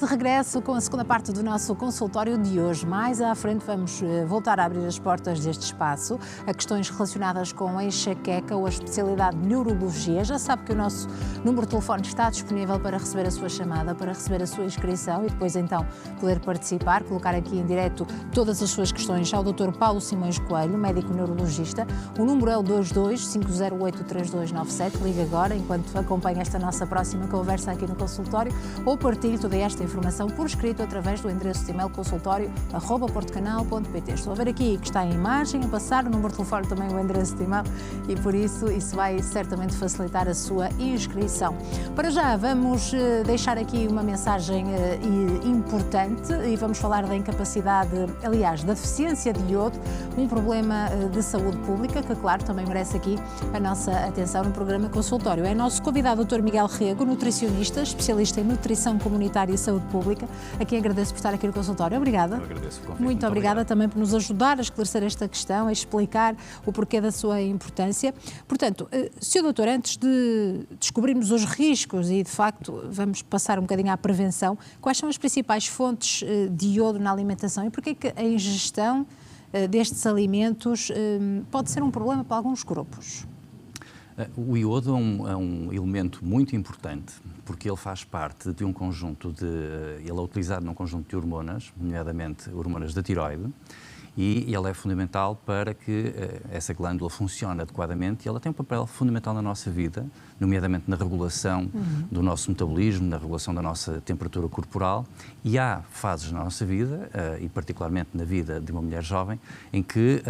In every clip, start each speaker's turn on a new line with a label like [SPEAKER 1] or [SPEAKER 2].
[SPEAKER 1] de regresso com a segunda parte do nosso consultório de hoje. Mais à frente vamos voltar a abrir as portas deste espaço a questões relacionadas com a enxaqueca ou a especialidade de neurologia. Já sabe que o nosso número de telefone está disponível para receber a sua chamada, para receber a sua inscrição e depois então poder participar, colocar aqui em direto todas as suas questões ao Dr. Paulo Simões Coelho, médico neurologista. O número é o 22-508-3297. Ligue agora enquanto acompanha esta nossa próxima conversa aqui no consultório ou partilhe toda esta informação por escrito através do endereço de e-mail consultório@portocanal.pt. Estou a ver aqui que está em imagem a passar, o número de telefone também o endereço de e-mail e por isso vai certamente facilitar a sua inscrição. Para já vamos deixar aqui uma mensagem importante e vamos falar da incapacidade, aliás, da deficiência de iodo, um problema de saúde pública que, claro, também merece aqui a nossa atenção no programa consultório. É nosso convidado o Dr. Miguel Rego, nutricionista, especialista em nutrição comunitária e saúde pública, a quem agradeço por estar aqui no consultório. Obrigada.
[SPEAKER 2] Eu agradeço o convite.
[SPEAKER 1] Muito obrigada também por nos ajudar a esclarecer esta questão, a explicar o porquê da sua importância. Portanto, Sr. Doutor, antes de descobrirmos os riscos e, de facto, vamos passar um bocadinho à prevenção, quais são as principais fontes de iodo na alimentação e porquê é que a ingestão destes alimentos pode ser um problema para alguns grupos?
[SPEAKER 2] O iodo é um elemento muito importante porque ele faz parte de um conjunto ele é utilizado num conjunto de hormonas, nomeadamente hormonas da tiroide, e ele é fundamental para que essa glândula funcione adequadamente e ela tem um papel fundamental na nossa vida, nomeadamente na regulação do nosso metabolismo, na regulação da nossa temperatura corporal, e há fases na nossa vida, e particularmente na vida de uma mulher jovem, em que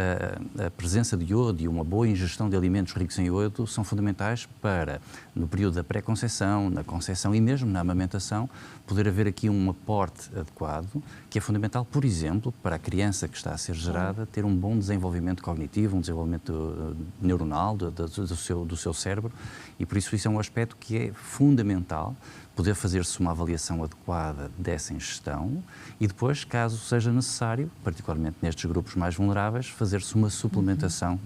[SPEAKER 2] a presença de iodo e uma boa ingestão de alimentos ricos em iodo são fundamentais para, no período da pré-conceição, na conceição e mesmo na amamentação, poder haver aqui um aporte adequado, que é fundamental, por exemplo, para a criança que está a ser gerada, ter um bom desenvolvimento cognitivo, um desenvolvimento neuronal do seu cérebro, e por isso é um aspecto que é fundamental, poder fazer-se uma avaliação adequada dessa ingestão e depois, caso seja necessário, particularmente nestes grupos mais vulneráveis, fazer-se uma suplementação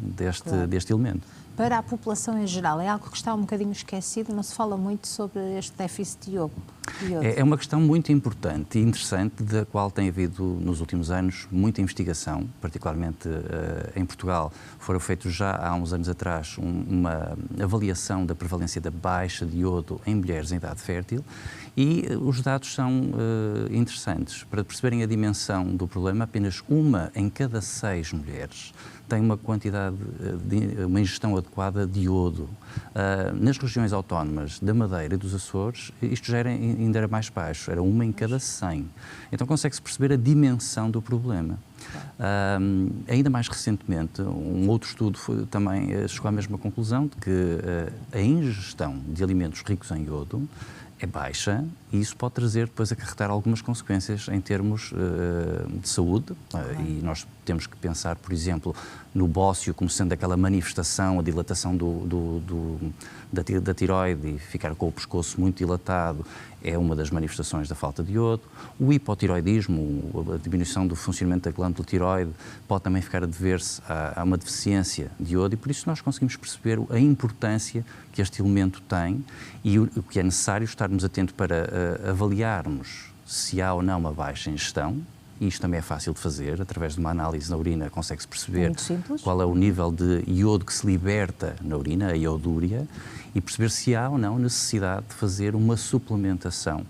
[SPEAKER 2] deste elemento.
[SPEAKER 1] Para a população em geral, é algo que está um bocadinho esquecido, não se fala muito sobre este déficit de iodo.
[SPEAKER 2] É uma questão muito importante e interessante, da qual tem havido nos últimos anos muita investigação, particularmente em Portugal. Foram feitos já há uns anos atrás uma avaliação da prevalência da baixa de iodo em mulheres em idade fértil e os dados são interessantes. Para perceberem a dimensão do problema, apenas 1 em cada 6 mulheres tem uma quantidade, uma ingestão adequada de iodo. Nas regiões autónomas da Madeira e dos Açores, isto já ainda era mais baixo, era 1 em cada 100. Então consegue-se perceber a dimensão do problema. Ainda mais recentemente, um outro estudo também chegou à mesma conclusão de que a ingestão de alimentos ricos em iodo é baixa e isso pode trazer, depois, acarretar algumas consequências em termos de saúde. E nós temos que pensar, por exemplo, no bócio como sendo aquela manifestação, a dilatação da tiroide e ficar com o pescoço muito dilatado é uma das manifestações da falta de iodo. O hipotiroidismo, a diminuição do funcionamento da glândula tiroide, pode também ficar a dever-se a uma deficiência de iodo e por isso nós conseguimos perceber a importância que este elemento tem e o que é necessário estarmos atentos para avaliarmos se há ou não uma baixa ingestão. E isto também é fácil de fazer, através de uma análise na urina consegue-se perceber qual é o nível de iodo que se liberta na urina, a iodúria, e perceber se há ou não necessidade de fazer uma suplementação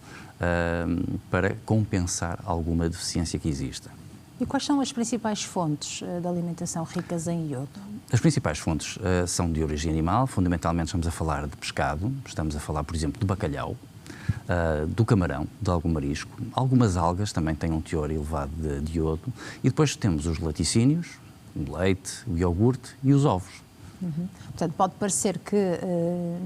[SPEAKER 2] para compensar alguma deficiência que exista.
[SPEAKER 1] E quais são as principais fontes de alimentação ricas em iodo?
[SPEAKER 2] As principais fontes são de origem animal, fundamentalmente estamos a falar de pescado, estamos a falar, por exemplo, de bacalhau, do camarão, de algum marisco. Algumas algas também têm um teor elevado de iodo. E depois temos os laticínios, o leite, o iogurte e os ovos.
[SPEAKER 1] Portanto, pode parecer que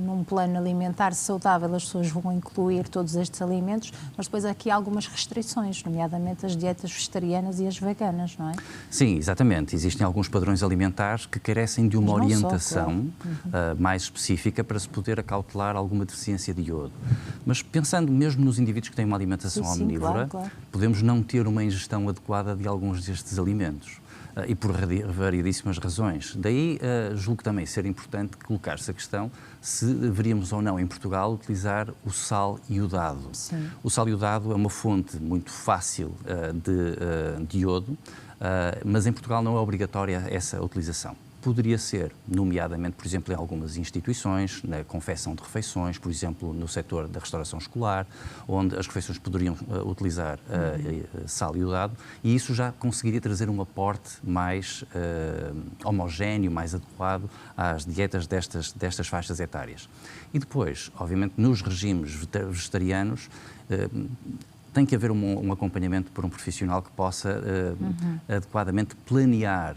[SPEAKER 1] num plano alimentar saudável as pessoas vão incluir todos estes alimentos, mas depois há aqui algumas restrições, nomeadamente as dietas vegetarianas e as veganas, não é?
[SPEAKER 2] Sim, exatamente. Existem alguns padrões alimentares que carecem de uma orientação mais específica para se poder acautelar alguma deficiência de iodo. Mas pensando mesmo nos indivíduos que têm uma alimentação omnívora, podemos não ter uma ingestão adequada de alguns destes alimentos. e por variedíssimas razões. Daí julgo também ser importante colocar-se a questão se deveríamos ou não em Portugal utilizar o sal iodado.
[SPEAKER 1] Sim.
[SPEAKER 2] O sal iodado é uma fonte muito fácil de iodo, mas em Portugal não é obrigatória essa utilização. Poderia ser, nomeadamente, por exemplo, em algumas instituições, na confecção de refeições, por exemplo, no setor da restauração escolar, onde as refeições poderiam utilizar sal iodado, e isso já conseguiria trazer um aporte mais homogéneo, mais adequado às dietas destas faixas etárias. E depois, obviamente, nos regimes vegetarianos, tem que haver um acompanhamento por um profissional que possa adequadamente planear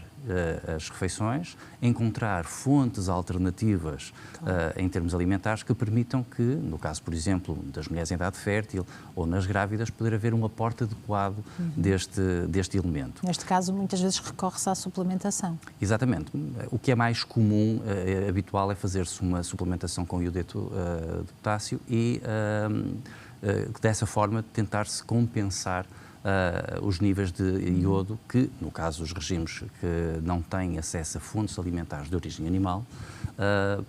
[SPEAKER 2] as refeições, encontrar fontes alternativas em termos alimentares que permitam que, no caso, por exemplo, das mulheres em idade fértil ou nas grávidas, poder haver um aporte adequado deste elemento.
[SPEAKER 1] Neste caso, muitas vezes recorre-se à suplementação.
[SPEAKER 2] Exatamente. O que é mais comum, habitual, é fazer-se uma suplementação com iodeto de potássio e dessa forma tentar-se compensar os níveis de iodo que, no caso dos regimes que não têm acesso a fontes alimentares de origem animal,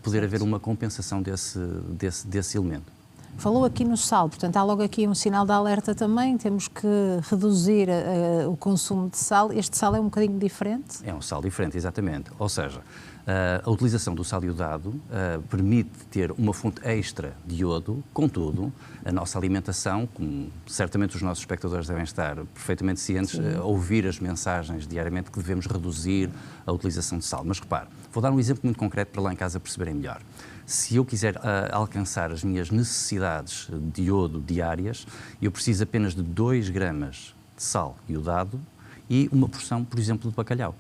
[SPEAKER 2] poder haver uma compensação desse elemento.
[SPEAKER 1] Falou aqui no sal, portanto há logo aqui um sinal de alerta também, temos que reduzir o consumo de sal. Este sal é um bocadinho diferente?
[SPEAKER 2] É um sal diferente, exatamente. Ou seja, a utilização do sal iodado permite ter uma fonte extra de iodo, contudo, a nossa alimentação, como certamente os nossos espectadores devem estar perfeitamente cientes, ouvir as mensagens diariamente que devemos reduzir a utilização de sal. Mas repare, vou dar um exemplo muito concreto para lá em casa perceberem melhor. Se eu quiser alcançar as minhas necessidades de iodo diárias, eu preciso apenas de 2 gramas de sal iodado e uma porção, por exemplo, de bacalhau.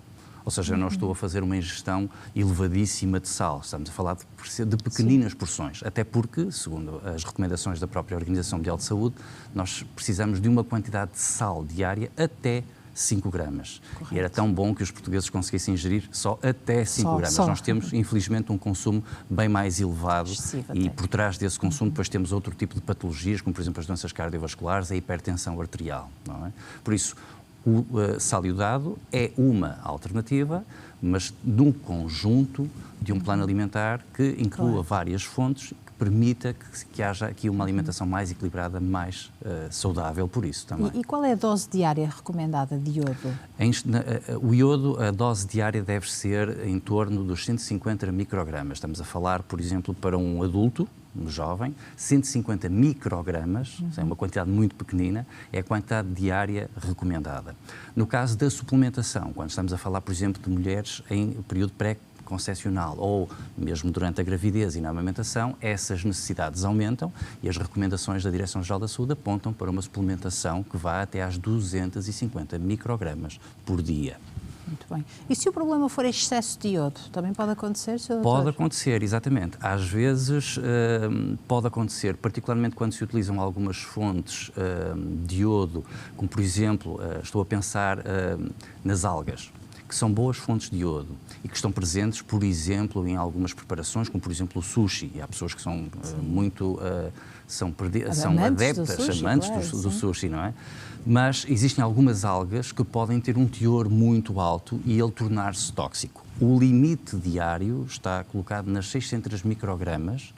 [SPEAKER 2] Ou seja, eu não estou a fazer uma ingestão elevadíssima de sal, estamos a falar de pequeninas porções, até porque, segundo as recomendações da própria Organização Mundial de Saúde, nós precisamos de uma quantidade de sal diária até 5 gramas.
[SPEAKER 1] Correto.
[SPEAKER 2] E era tão bom que os portugueses conseguissem ingerir só até 5 gramas. Nós temos, infelizmente, um consumo bem mais elevado e por trás desse consumo depois temos outro tipo de patologias, como por exemplo as doenças cardiovasculares, a hipertensão arterial, não é? Por isso, o sal iodado é uma alternativa, mas num conjunto de um plano alimentar que inclua várias fontes, que permita que haja aqui uma alimentação mais equilibrada, mais saudável por isso também.
[SPEAKER 1] E qual é a dose diária recomendada de iodo?
[SPEAKER 2] O iodo, a dose diária deve ser em torno dos 150 microgramas. Estamos a falar, por exemplo, para um adulto, um jovem, 150 microgramas, é uma quantidade muito pequenina, é a quantidade diária recomendada. No caso da suplementação, quando estamos a falar, por exemplo, de mulheres em período pré-concepcional ou mesmo durante a gravidez e na amamentação, essas necessidades aumentam e as recomendações da Direção-Geral da Saúde apontam para uma suplementação que vá até às 250 microgramas por dia.
[SPEAKER 1] Muito bem. E se o problema for excesso de iodo, também pode acontecer, Sr. Doutor?
[SPEAKER 2] Pode acontecer, exatamente. Às vezes pode acontecer, particularmente quando se utilizam algumas fontes de iodo, como por exemplo, estou a pensar nas algas, que são boas fontes de iodo e que estão presentes, por exemplo, em algumas preparações, como por exemplo o sushi. E há pessoas que são são adeptas, amantes do sushi, não é? Mas existem algumas algas que podem ter um teor muito alto e ele tornar-se tóxico. O limite diário está colocado nas 600 microgramas,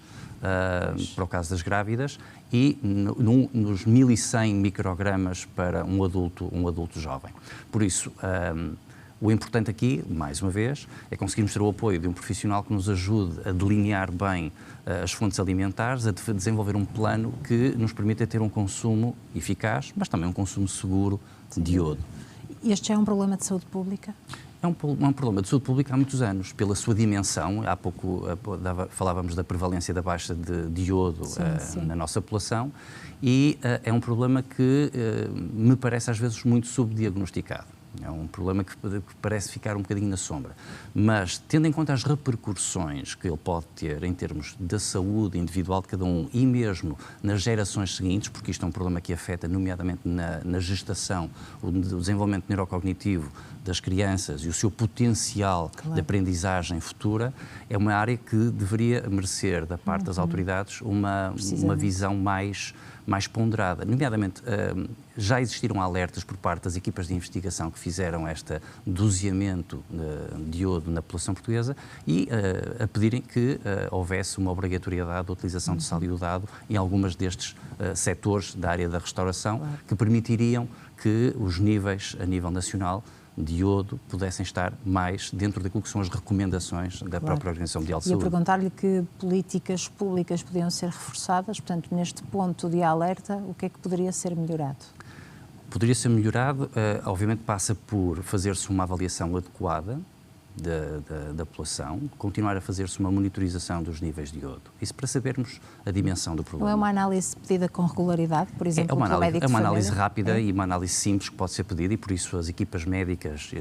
[SPEAKER 2] para o caso das grávidas, e nos 1100 microgramas para um adulto jovem. Por isso, o importante aqui, mais uma vez, é conseguirmos ter o apoio de um profissional que nos ajude a delinear bem as fontes alimentares, a desenvolver um plano que nos permita ter um consumo eficaz, mas também um consumo seguro de iodo.
[SPEAKER 1] Este já é um problema de saúde pública?
[SPEAKER 2] É um problema de saúde pública há muitos anos, pela sua dimensão. Há pouco falávamos da prevalência da baixa de iodo na nossa população e é um problema que me parece às vezes muito subdiagnosticado. É um problema que parece ficar um bocadinho na sombra. Mas, tendo em conta as repercussões que ele pode ter em termos da saúde individual de cada um e mesmo nas gerações seguintes, porque isto é um problema que afeta nomeadamente na gestação, o desenvolvimento neurocognitivo das crianças e o seu potencial de aprendizagem futura é uma área que deveria merecer, da parte das autoridades, uma visão mais ponderada. Nomeadamente, já existiram alertas por parte das equipas de investigação que fizeram este doseamento de iodo na população portuguesa e a pedirem que houvesse uma obrigatoriedade da utilização de sal iodado em algumas destes setores da área da restauração, que permitiriam que os níveis a nível nacional de iodo pudessem estar mais dentro daquilo que são as recomendações da própria Organização Mundial de Saúde.
[SPEAKER 1] E a perguntar-lhe que políticas públicas podiam ser reforçadas, portanto, neste ponto de alerta, o que é que poderia ser melhorado?
[SPEAKER 2] Poderia ser melhorado, obviamente passa por fazer-se uma avaliação adequada da população, continuar a fazer-se uma monitorização dos níveis de iodo. Isso para sabermos a dimensão do problema.
[SPEAKER 1] Não é uma análise pedida com regularidade, por exemplo, pelo médico de família?
[SPEAKER 2] É uma análise rápida e uma análise simples que pode ser pedida e por isso as equipas médicas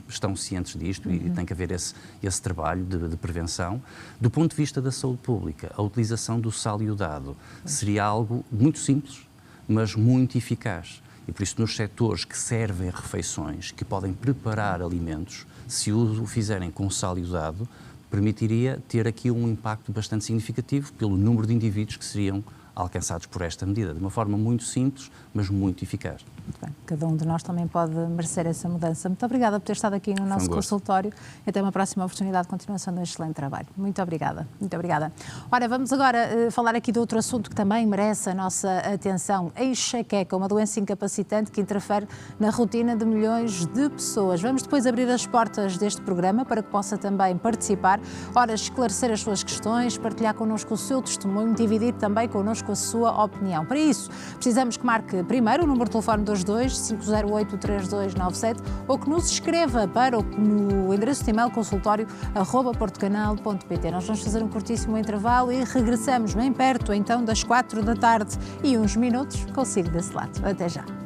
[SPEAKER 2] estão cientes disto e tem que haver esse trabalho de prevenção. Do ponto de vista da saúde pública, a utilização do sal iodado seria algo muito simples, mas muito eficaz. E por isso, nos setores que servem refeições, que podem preparar alimentos, se o fizerem com sal iodado, permitiria ter aqui um impacto bastante significativo pelo número de indivíduos que seriam alcançados por esta medida, de uma forma muito simples, mas muito eficaz.
[SPEAKER 1] Muito bem. Cada um de nós também pode merecer essa mudança. Muito obrigada por ter estado aqui no nosso consultório e até uma próxima oportunidade de continuação de um excelente trabalho. Muito obrigada. Muito obrigada. Ora, vamos agora falar aqui de outro assunto que também merece a nossa atenção. A enxaqueca, uma doença incapacitante que interfere na rotina de milhões de pessoas. Vamos depois abrir as portas deste programa para que possa também participar, ora, esclarecer as suas questões, partilhar connosco o seu testemunho, dividir também connosco a sua opinião. Para isso, precisamos que marque primeiro o número de telefone dos 508-3297 ou que nos escreva para no endereço de e-mail consultório@portocanal.pt. Nós vamos fazer um curtíssimo intervalo e regressamos bem perto então das 4 da tarde e uns minutos consigo desse lado. Até já.